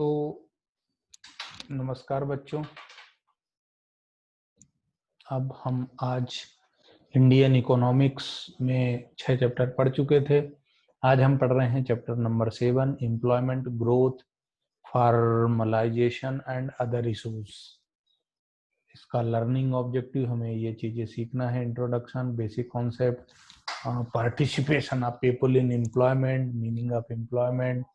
तो नमस्कार बच्चों। अब हम आज इंडियन इकोनॉमिक्स में 6 चैप्टर पढ़ चुके थे। आज हम पढ़ रहे हैं chapter number 7, employment, growth, formalisation and other issues. इसका लर्निंग ऑब्जेक्टिव हमें ये चीजें सीखना है: introduction, basic concept, participation of people in employment, meaning of employment,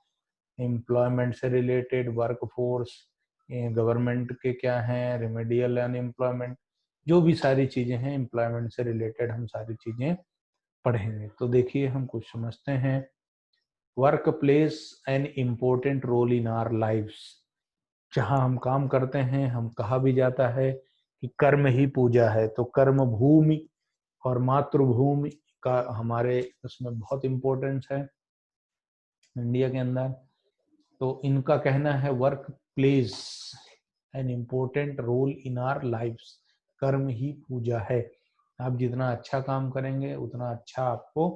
employment से रिलेटेड वर्क फोर्स, गवर्नमेंट के क्या हैं, रेमेडियल अनएम्प्लॉयमेंट, जो भी सारी चीजें हैं एम्प्लॉयमेंट से रिलेटेड हम सारी चीजें पढ़ेंगे। तो देखिए हम कुछ समझते हैं। Work place an important role in our lives. जहाँ हम काम करते हैं, हम कहा भी जाता है कि कर्म ही पूजा है, तो कर्म भूमि और मातृभूमि का हमारे उसमें बहुत इम्पोर्टेंस है इंडिया के अंदर। तो इनका कहना है work place an important role in our lifes. कर्म ही पूजा है। आप जितना अच्छा काम करेंगे उतना अच्छा आपको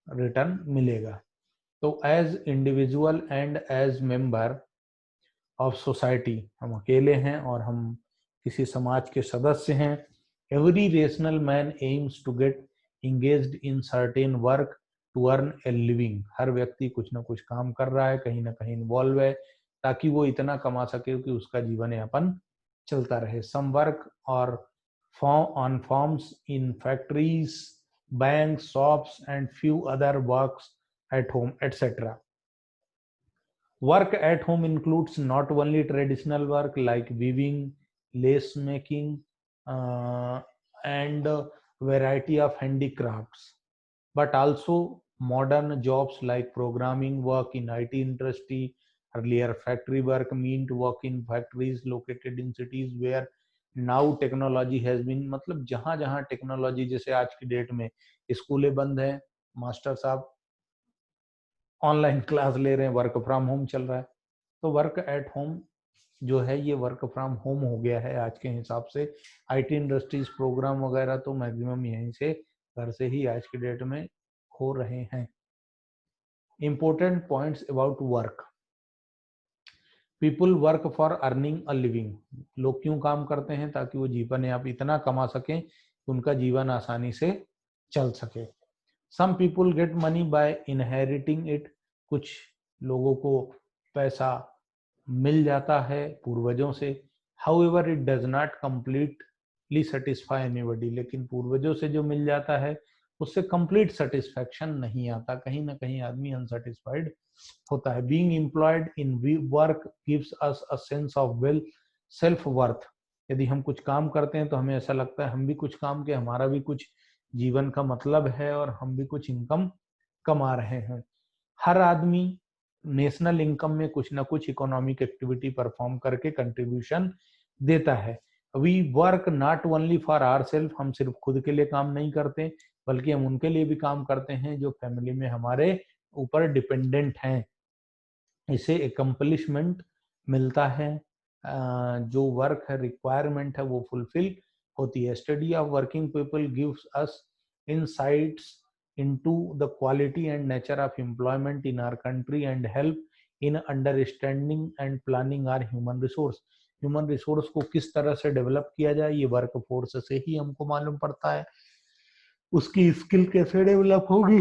रिटर्न मिलेगा। तो as individual and as member of society, हम अकेले हैं और हम किसी समाज के सदस्य हैं। Every rational man aims to get engaged in certain work to earn a living. हर व्यक्ति कुछ ना कुछ काम कर रहा है, कहीं ना कहीं इन्वॉल्व है, ताकि वो इतना कमा सके कि उसका जीवन यापन चलता रहे। सम वर्क और on forms in factories, bank, shops and few other works at home etcetera. Work at home includes not only traditional work like weaving, lace making, and variety of handicrafts, but also modern jobs like programming work in IT industry, earlier factory work meant work in factories located in cities where now technology has been, मतलब जहाँ जहाँ technology, जैसे आज की date में स्कूलें बंद हैं, मास्टर साहब ऑनलाइन क्लास ले रहे हैं, वर्क फ्रॉम होम चल रहा है। तो वर्क एट होम जो है ये वर्क फ्रॉम होम हो गया है आज के हिसाब से। आईटी इंडस्ट्रीज, प्रोग्राम वगैरह तो मैक्सिमम यहीं से, घर से ही आज की डेट में हो रहे हैं। Important points about work. People work for earning a living. लोग क्यों काम करते हैं? ताकि वो जीवन आप इतना कमा सकें कि उनका जीवन आसानी से चल सके। Some people get money by inheriting it. कुछ लोगों को पैसा मिल जाता है पूर्वजों से। However it does not completely satisfy anybody. लेकिन पूर्वजों से जो मिल जाता है उससे कंप्लीट सेटिस्फैक्शन नहीं आता, कहीं ना कहीं आदमी अनसेटिस्फाइड होता है। Being employed in work gives us a sense of well self worth. यदि हम कुछ काम करते हैं तो हमें ऐसा लगता है हम भी कुछ काम के, हमारा भी कुछ जीवन का मतलब है और हम भी कुछ इनकम कमा रहे हैं। हर आदमी नेशनल इनकम में कुछ ना कुछ इकोनॉमिक एक्टिविटी परफॉर्म करके कंट्रीब्यूशन देता है। We work not only for our self. हम सिर्फ खुद के लिए काम नहीं करते, बल्कि हम उनके लिए भी काम करते हैं जो फैमिली में हमारे ऊपर डिपेंडेंट हैं। इसे एकम्पलिशमेंट मिलता है। जो वर्क है, रिक्वायरमेंट है, वो फुलफिल होती है। Study of working people gives us insights into the quality and nature of employment in our country and help in understanding and planning our human resource. Human resource को किस तरह से develop किया जाए ये वर्क फोर्स से ही हमको मालूम पड़ता है। उसकी स्किल कैसे डेवलप होगी,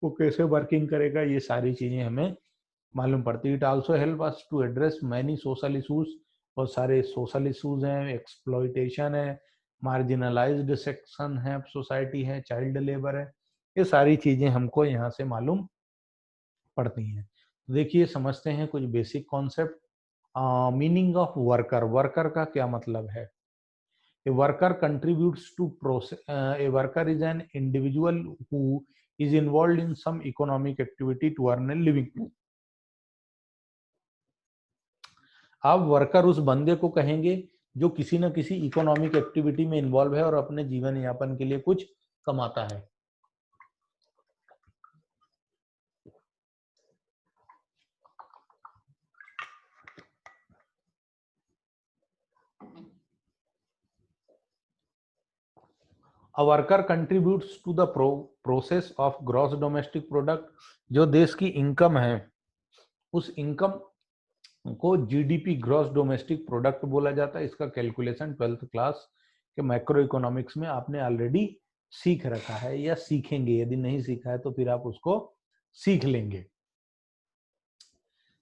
वो कैसे वर्किंग करेगा, ये सारी चीजें हमें मालूम पड़ती है। It also help us to address many social issues. बहुत सारे सोशल इशूज हैं, एक्सप्लॉयटेशन है, मार्जिनलाइज्ड सेक्शन है, सोसाइटी है, चाइल्ड लेबर है, ये सारी चीजें हमको यहाँ से मालूम पड़ती हैं। देखिए समझते हैं कुछ basic concept. Meaning of worker. Worker का क्या मतलब है? A worker contributes to process. A worker is an individual who is involve in some economic activity to earn a living. आप वर्कर उस बंदे को कहेंगे जो किसी न किसी इकोनॉमिक एक्टिविटी में इन्वॉल्व है और अपने जीवन यापन के लिए कुछ कमाता है। A worker contributes to the process of gross domestic product। जो देश की इनकम है उस इनकम को जीडीपी ग्रॉस डोमेस्टिक प्रोडक्ट बोला जाता है। इसका कैलकुलेशन 12th क्लास के मैक्रो इकोनॉमिक्स में आपने ऑलरेडी सीख रखा है या सीखेंगे, यदि नहीं सीखा है तो फिर आप उसको सीख लेंगे।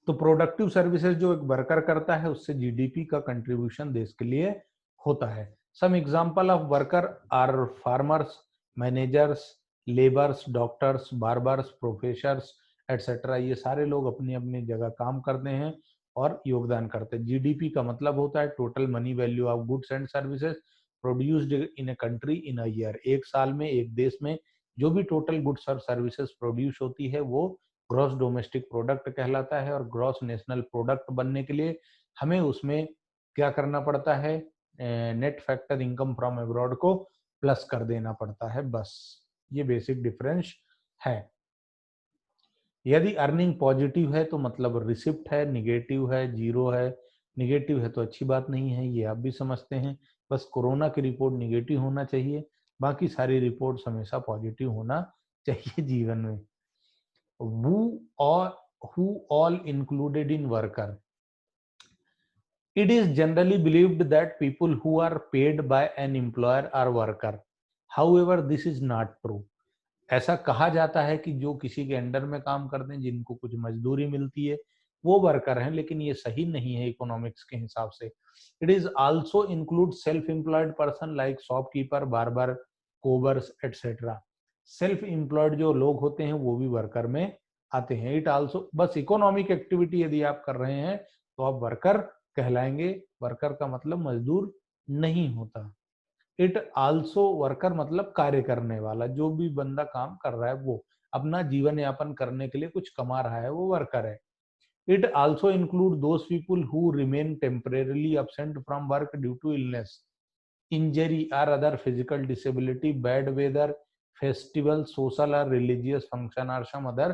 तो प्रोडक्टिव सर्विसेज जो एक वर्कर करता है उससे जीडीपी का कंट्रीब्यूशन देश के लिए होता है। Some example of worker are farmers, managers, labours, doctors, barbers, professors etcetera. ये सारे लोग अपनी अपनी जगह काम करते हैं और योगदान करते हैं। जीडीपी का मतलब होता है total money value of goods and services produced in a country in a year. एक साल में एक देश में जो भी टोटल गुड्स और सर्विसेज प्रोड्यूस होती है वो ग्रॉस डोमेस्टिक प्रोडक्ट कहलाता है। और ग्रॉस नेशनल प्रोडक्ट बनने के लिए हमें उसमें क्या करना पड़ता है, net factor income from abroad को प्लस कर देना पड़ता है। बस ये बेसिक डिफरेंस है। यदि अर्निंग पॉजिटिव है तो मतलब रिसिप्ट है, निगेटिव है जीरो है। निगेटिव है तो अच्छी बात नहीं है, ये आप भी समझते हैं। बस कोरोना की रिपोर्ट निगेटिव होना चाहिए, बाकी सारी रिपोर्ट्स हमेशा पॉजिटिव होना चाहिए जीवन में। who all included in worker? It is generally believed that people who are paid by an employer are worker. However, this is not true. ऐसा कहा जाता है कि जो किसी के अंडर में काम करते हैं, जिनको कुछ मजदूरी मिलती है, वो वर्कर हैं, लेकिन ये सही नहीं है इकोनॉमिक्स के हिसाब से। It is also include self employed person like shopkeeper, barber, cobblers etcetera. Self employed जो लोग होते हैं वो भी वर्कर में आते हैं। इट आल्सो, बस इकोनॉमिक एक्टिविटी यदि आप कर रहे हैं तो आप वर्कर कहलाएंगे। वर्कर का मतलब मजदूर नहीं होता। इट आल्सो, वर्कर मतलब कार्य करने वाला, जो भी बंदा काम कर रहा है वो अपना जीवन यापन करने के लिए कुछ कमा रहा है, वो वर्कर है। It also include those people who remain temporarily absent from work due to illness, injury or other physical disability, bad weather, festival, social or religious function or some other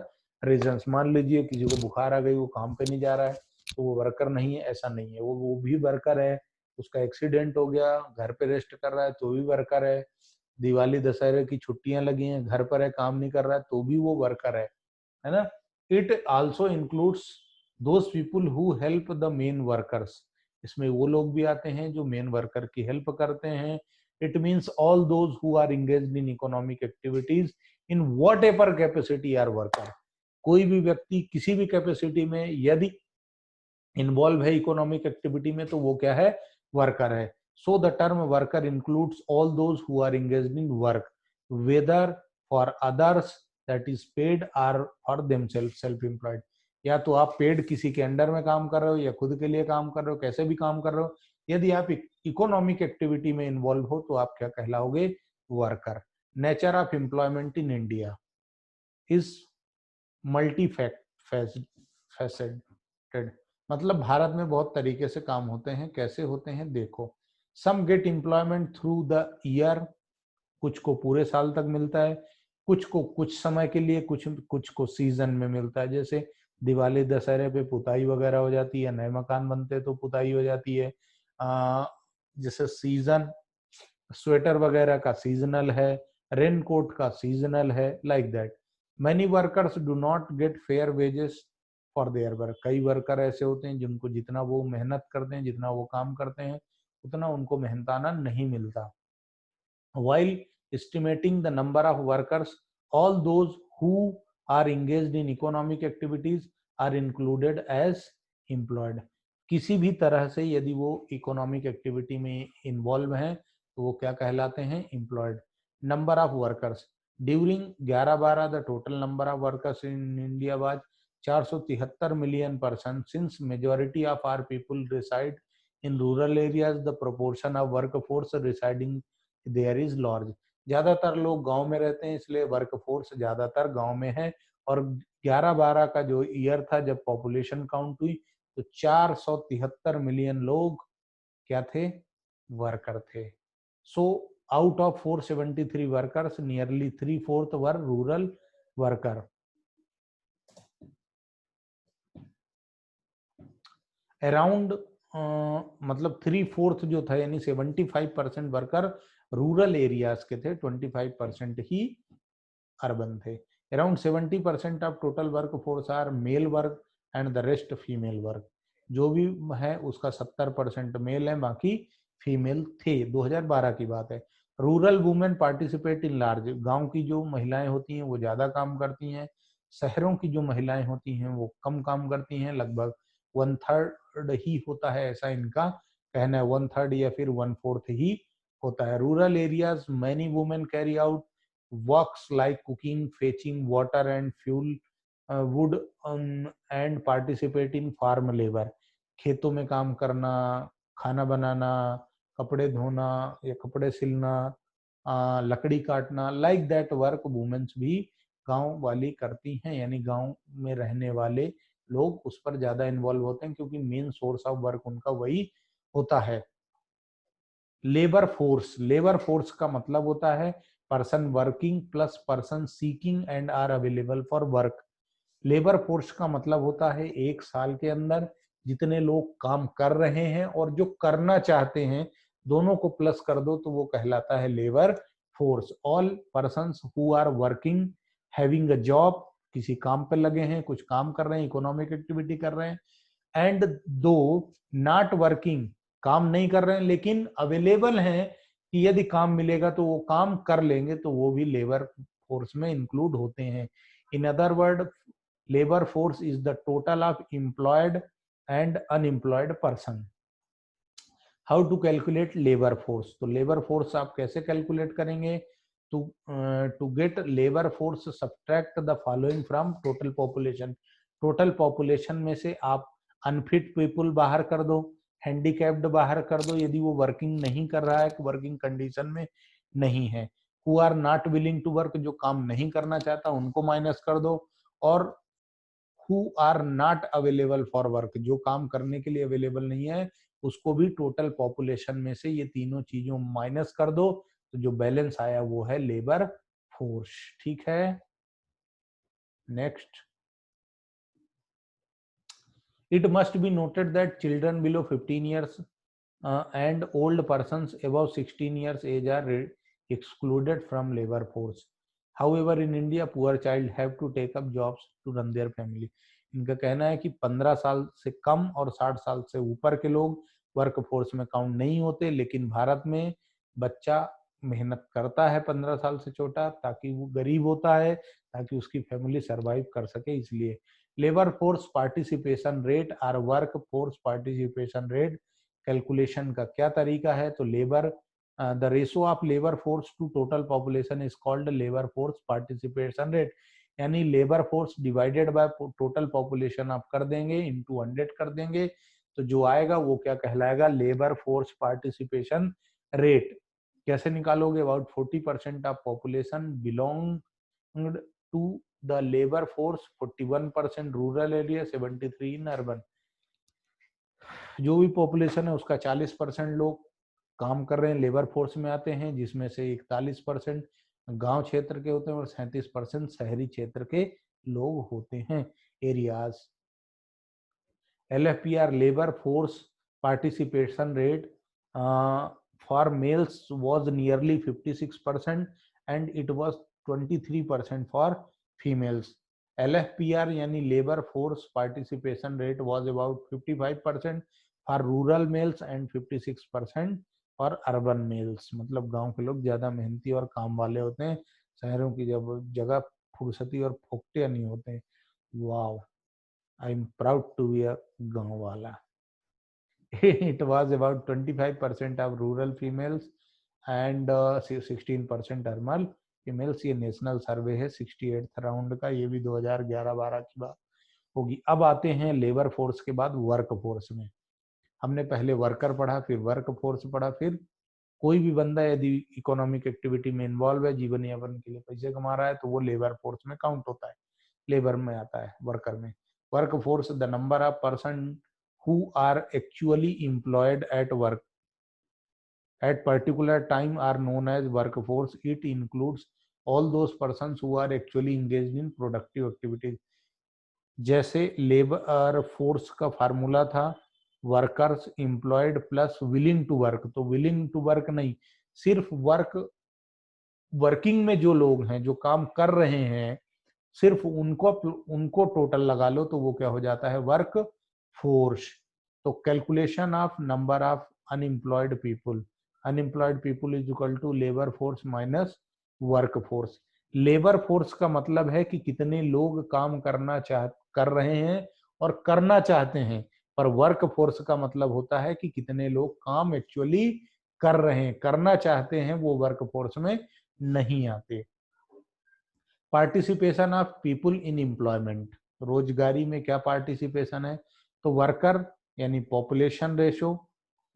reasons। मान लीजिए किसी को बुखार आ गई, वो काम पे नहीं जा रहा है तो वो वर्कर नहीं है, ऐसा नहीं है। वो भी वर्कर है। उसका एक्सीडेंट हो गया, घर पे रेस्ट कर रहा है तो भी वर्कर है। दिवाली दशहरे की छुट्टियां लगी हैं, घर पर है, काम नहीं कर रहा है तो भी वो वर्कर है ना। It also includes those people who help the main workers. इसमें वो लोग भी आते हैं जो मेन वर्कर की हेल्प करते हैं। It means all those who are engaged in economic activities in whatever capacity are worker. कोई भी व्यक्ति किसी भी कैपेसिटी में यदि इन्वॉल्व है इकोनॉमिक एक्टिविटी में तो वो क्या है, वर्कर है। So the term worker includes all those who are engaged in work whether for others that is paid or for themself self employed. या तो आप पेड किसी के अंडर में काम कर रहे हो या खुद के लिए काम कर रहे हो, कैसे भी काम कर रहे हो, यदि आप इकोनॉमिक एक्टिविटी में इन्वॉल्व हो तो आप क्या कहलाओगे, worker. Nature of employment in India is multifaceted. मतलब भारत में बहुत तरीके से काम होते हैं। कैसे होते हैं देखो। Some get employment through the year, कुछ को पूरे साल तक मिलता है, कुछ को कुछ समय के लिए, कुछ को सीजन में मिलता है। जैसे दिवाली दशहरे पे पुताई वगैरह हो जाती है, नए मकान बनते तो पुताई हो जाती है। जैसे सीजन, स्वेटर वगैरह का सीजनल है, रेन कोट का सीजनल है, like that. Many workers do not gate fair wages for their work. कई वर्कर ऐसे होते हैं जिनको जितना वो मेहनत करते हैं, जितना वो काम करते हैं, उतना उनको मेहनताना नहीं मिलता। While estimating the number of workers, all those who are engaged in economic activities are included as employed। किसी भी तरह से यदि वो इकोनॉमिक एक्टिविटी में इन्वॉल्व हैं तो वो क्या कहलाते हैं, employed. Number of workers during 11-12 the total number of workers in India was 473 million person. Since majority of our people reside in rural areas the proportion of work force residing there is large. ज्यादातर लोग गांव में रहते हैं इसलिए work force ज्यादातर गांव में है। और 11-12 का जो ईयर था जब पॉपुलेशन काउंट हुई तो 473 मिलियन लोग क्या थे, वर्कर थे। So out of 473 workers nearly 3/4 were rural worker. Around मतलब 3/4 जो था यानी 75% वर्कर रूरल एरियाज के थे, 25% ही अर्बन थे। Around 70% of total work force are male work and the rest female work. जो भी है उसका 70% मेल है, बाकी फीमेल थे। 2012 की बात है। Rural women participate in large, गांव की जो महिलाएं होती हैं वो ज्यादा काम करती हैं, शहरों की जो महिलाएं होती हैं वो कम काम करती हैं, लगभग 1/3 ही होता है, ऐसा इनका कहना है। 1/3 या फिर 1/4 ही होता है। Rural areas many women carry out works like cooking, fetching water and fuel, wood and participate in farm labour, खेतों में काम करना, खाना बनाना, कपड़े धोना या कपड़े सिलना, लकड़ी काटना, लाइक दैट वर्क वुमेन्स भी गांव वाली करती हैं। यानी गांव में रहने वाले लोग उस पर ज्यादा इन्वॉल्व होते हैं, क्योंकि मेन सोर्स ऑफ वर्क उनका वही होता है। लेबर फोर्स, लेबर फोर्स का मतलब होता है person working plus person seeking and are available for work. Labour force का मतलब होता है एक साल के अंदर जितने लोग काम कर रहे हैं और जो करना चाहते हैं, दोनों को प्लस कर दो तो वो कहलाता है labour force. All persons who are working, having a job, किसी काम पे लगे हैं, कुछ काम कर रहे हैं, इकोनॉमिक एक्टिविटी कर रहे हैं, एंड दो नॉट वर्किंग, काम नहीं कर रहे हैं लेकिन अवेलेबल हैं कि यदि काम मिलेगा तो वो काम कर लेंगे, तो वो भी लेबर फोर्स में इंक्लूड होते हैं। In other word, labour force is the total of employed and unemployed person. How to calculate labour force, तो लेबर फोर्स आप कैसे कैलकुलेट करेंगे? To get labour force subtract the following from total population. Total population में से आप unfit people बाहर कर दो, हैंडीकैप्ड बाहर कर दो यदि वो वर्किंग नहीं कर रहा है, वर्किंग कंडीशन में नहीं है। Who are not willing to work, जो काम नहीं करना चाहता उनको माइनस कर दो, और who are not available for work, जो काम करने के लिए अवेलेबल नहीं है उसको भी टोटल पॉपुलेशन में से ये तीनों चीजों माइनस कर दो, तो जो बैलेंस आया वो है लेबर फोर्स। ठीक है, next. It must be noted that children below 15 years and old persons above 16 years age are excluded from labor force. However, in India, poor child have to take up jobs to run their family. इनका कहना है कि 15 साल से कम और 60 साल से ऊपर के लोग वर्क फोर्स में काउंट नहीं होते, लेकिन भारत में बच्चा मेहनत करता है 15 साल से छोटा, ताकि वो गरीब होता है ताकि उसकी फैमिली सरवाइव कर सके, इसलिए। लेबर फोर्स पार्टिसिपेशन रेट और work force participation rate calculation का क्या तरीका है? तो labour the ratio of labour force to total population is called labour force participation rate. यानी labour force divided by total population आप कर देंगे, इनटू 100 कर देंगे, तो जो आएगा वो क्या कहलाएगा? Labour force participation rate. कैसे निकालोगे? About 40% of population belong to the labour force, 41% rural area, 73 in urban. जो भी पॉपुलेशन है उसका 40% लोग काम कर रहे हैं, लेबर फोर्स में आते हैं, जिसमें से 41% गांव क्षेत्र के होते हैं और 37% शहरी क्षेत्र के लोग होते हैं, areas. LFPR labour force participation rate for mails was nearly 56% and it was 23% for females. LFPR यानी labour force participation rate was about 55% for rural males and 56% for urban males। मतलब गांव के लोग ज्यादा मेहनती और काम वाले होते हैं, शहरों की जगह फुर्सती और फोकटिया नहीं होते। Wow, I am proud to be a गांव वाला। It was about 25% of rural females and 16% urban females। ये नेशनल सर्वे है 68th राउंड का, ये भी 2011-12 की बात होगी। अब आते हैं लेबर फोर्स के बाद वर्क फोर्स में। हमने पहले वर्कर पढ़ा, फिर वर्क फोर्स पढ़ा, फिर कोई भी बंदा यदि इकोनॉमिक एक्टिविटी में इन्वॉल्व है, जीवन यापन के लिए पैसे कमा रहा है, तो वो लेबर फोर्स में काउंट होता है, लेबर में आता है, वर्कर में। Work force the number of person who are actually employed at work at particular time are known as workforce. It includes all those persons who are actually engaged in productive activities। जैसे labour force का formula था workers employed plus willing to work, तो willing to work नहीं, सिर्फ working में जो लोग हैं, जो काम कर रहे हैं, सिर्फ उनको टोटल लगा लो तो वो क्या हो जाता है? Work force. तो calculation of number of unemployed people is equal to labour force minus work force. Labour force का मतलब है कि कितने लोग काम कर रहे हैं और करना चाहते हैं, पर वर्क फोर्स का मतलब होता है कि कितने लोग काम एक्चुअली कर रहे हैं, करना चाहते हैं, वो वर्क फोर्स में नहीं आते। Participation of people in employment, रोजगारी में क्या पार्टिसिपेशन है, तो वर्कर यानी population ratio.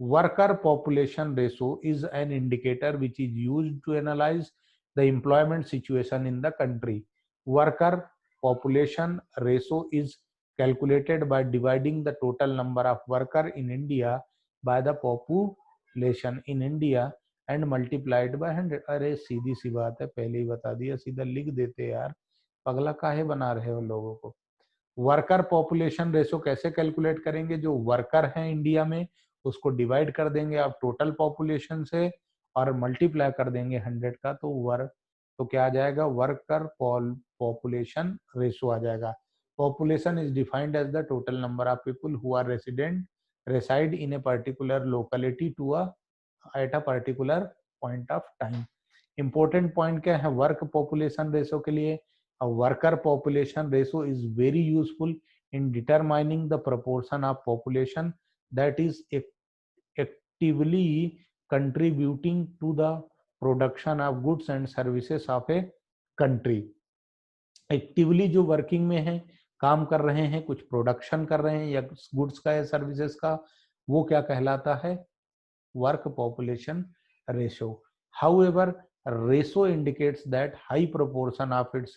Worker population ratio is an indicator which is used to analyse the employment situation in the country. Worker population ratio is calculated by dividing the total number of worker in India by the population in India and multiplied by 100। अरे सीधी सी बात है, पहले ही बता दिया, सीधा लिख देते यार, पगला काहे बना रहे हो लोगों को। वर्कर पॉपुलेशन रेशो कैसे कैलकुलेट करेंगे, जो वर्कर हैं इंडिया में उसको डिवाइड कर देंगे आप टोटल पॉपुलेशन से और मल्टीप्लाई कर देंगे 100 का, तो क्या आ जाएगा, वर्कर पॉपुलेशन रेशो आ जाएगा। Population is defined as the total number of people who are reside in a particular locality to at a particular point of time। important point क्या है वर्क पॉपुलेशन रेशो के लिए, worker population ratio is very useful in determining the proportion of population that is actively contributing to the production of goods and services of a country। Actively जो working में है, काम कर रहे हैं, कुछ प्रोडक्शन कर रहे हैं या गुड्स का या सर्विसेज का, वो क्या कहलाता है, work population ratio. However ratio indicates that high proportion of its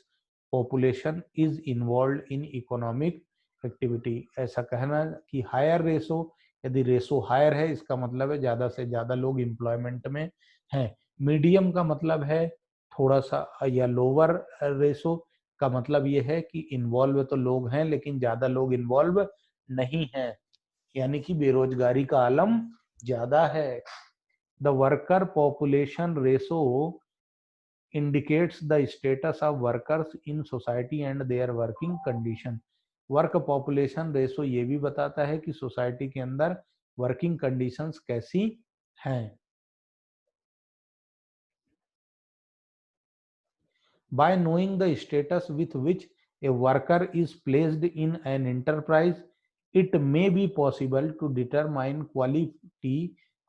population is involved in economic activity. ऐसा कहना कि हायर रेशो, यदि रेशो हायर है इसका मतलब है ज्यादा से ज्यादा लोग एम्प्लॉयमेंट में हैं। मीडियम का मतलब है थोड़ा सा, या लोअर रेशो का मतलब ये है कि इन्वॉल्व तो लोग हैं लेकिन ज्यादा लोग इन्वॉल्व नहीं हैं, यानी कि बेरोजगारी का आलम ज्यादा है। The worker population ratio indicates the status of workers in society and their working condition। Work population ratio ये भी बताता है कि सोसाइटी के अंदर वर्किंग कंडीशंस कैसी हैं। By knowing the status with which a worker is placed in an enterprise, it may be possible to determine quality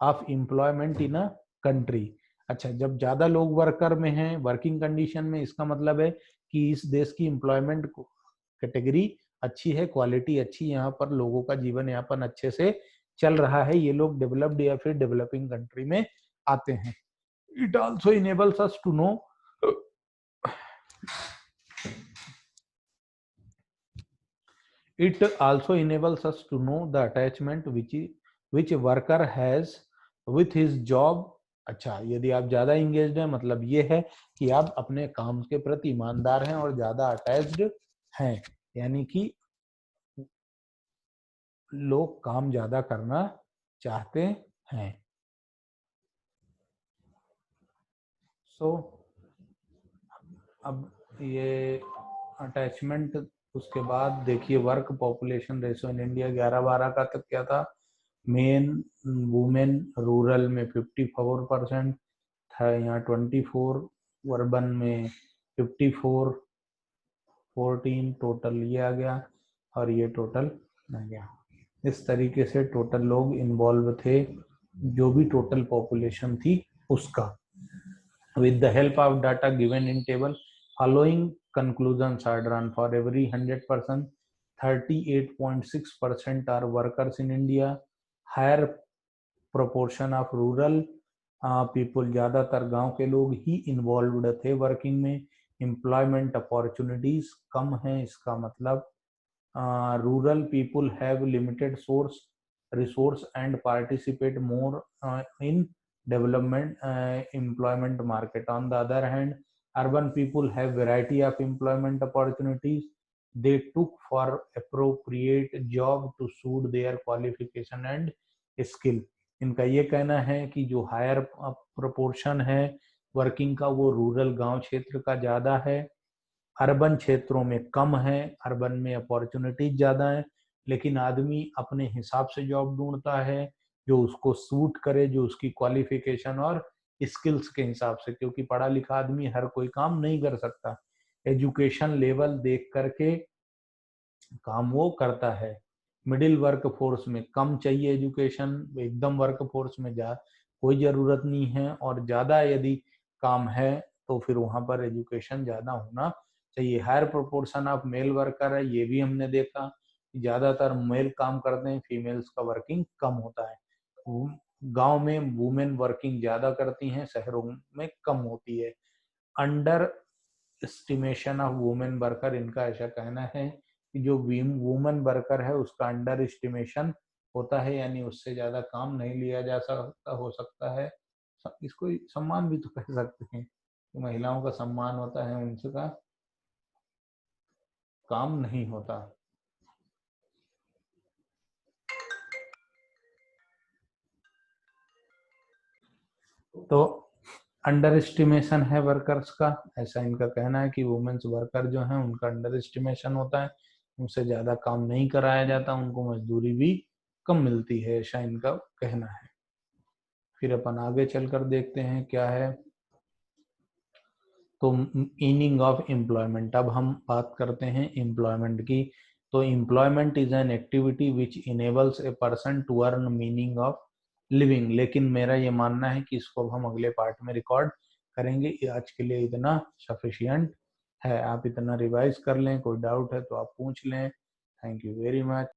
of employment in a country। अच्छा, जब ज्यादा लोग वर्कर में हैं, वर्किंग कंडीशन में, इसका मतलब है कि इस देश की एम्प्लॉयमेंट कैटेगरी अच्छी है, क्वालिटी अच्छी, यहाँ पर लोगों का जीवन यापन अच्छे से चल रहा है, ये लोग डेवलप्ड या फिर डेवलपिंग कंट्री में आते हैं। It also enables us to know It also enables us to know the attachment which a worker has with his job। अच्छा, यदि आप ज्यादा इंगेज्ड हैं मतलब ये है कि आप अपने काम के प्रति ईमानदार हैं और ज्यादा अटैच्ड हैं, यानी कि लोग काम ज्यादा करना चाहते हैं। अब ये अटैचमेंट, उसके बाद देखिए work population ratio in India 11-12 का तक क्या था, मेन वुमेन रूरल में 54% था, यहाँ 24, अर्बन में 54, 14 टोटल ये आ गया और ये टोटल आ गया। इस तरीके से टोटल लोग इन्वॉल्व थे, जो भी टोटल पॉपुलेशन थी उसका। With the help of data given in table, following conclusions are drawn। For every 100%, 38.6% are workers in India। Higher proportion of rural people, ज़्यादातर गांव के लोग ही इन्वॉल्व्ड थे वर्किंग में। एम्प्लॉयमेंट अपॉर्चुनिटीज कम हैं, इसका मतलब rural people have limited resource and participate more in development employment market। On the other hand, urban people have variety of employment opportunities। They took for appropriate job to suit their qualification and skill। इनका ये कहना है कि जो higher proportion है working का वो rural गांव क्षेत्र का ज्यादा है, अर्बन क्षेत्रों में कम है, अर्बन में अपॉर्चुनिटीज ज्यादा है, लेकिन आदमी अपने हिसाब से जॉब ढूंढता है जो उसको सूट करे, जो उसकी क्वालिफिकेशन और स्किल्स के हिसाब से, क्योंकि पढ़ा लिखा आदमी हर कोई काम नहीं कर सकता। एजुकेशन लेवल देख करके काम वो करता है। मिडिल वर्क फोर्स में कम चाहिए एजुकेशन, एकदम वर्क फोर्स में जा कोई जरूरत नहीं है, और ज्यादा यदि काम है तो फिर वहां पर एजुकेशन ज्यादा होना चाहिए। Higher proportion of male worker है, ये भी हमने देखा कि ज्यादातर मेल काम करते हैं, फीमेल्स का वर्किंग कम होता है। गांव में वुमेन वर्किंग ज्यादा करती हैं, शहरों में कम होती है। Under estimation of women worker, इनका ऐसा कहना है कि जो वुमेन वर्कर है उसका अंडर एस्टिमेशन होता है, यानी उससे ज्यादा काम नहीं लिया जा सकता, हो सकता है। इसको सम्मान भी तो कह सकते हैं, तो महिलाओं का सम्मान होता है, उनसे का काम नहीं होता। तो अंडर एस्टिमेशन है वर्कर्स का, ऐसा इनका कहना है कि वुमेन्स वर्कर जो है उनका अंडर एस्टिमेशन होता है, उनसे ज्यादा काम नहीं कराया जाता, उनको मजदूरी भी कम मिलती है, ऐसा इनका कहना है। फिर अपन आगे चलकर देखते हैं क्या है। तो मीनिंग ऑफ एम्प्लॉयमेंट, अब हम बात करते हैं एम्प्लॉयमेंट की। तो employment is an activity which enables a person to earn meaning of living. लेकिन मेरा ये मानना है कि इसको अब हम अगले पार्ट में रिकॉर्ड करेंगे, आज के लिए इतना सफिशियंट है। आप इतना रिवाइज कर लें, कोई डाउट है तो आप पूछ लें। Thank you very much.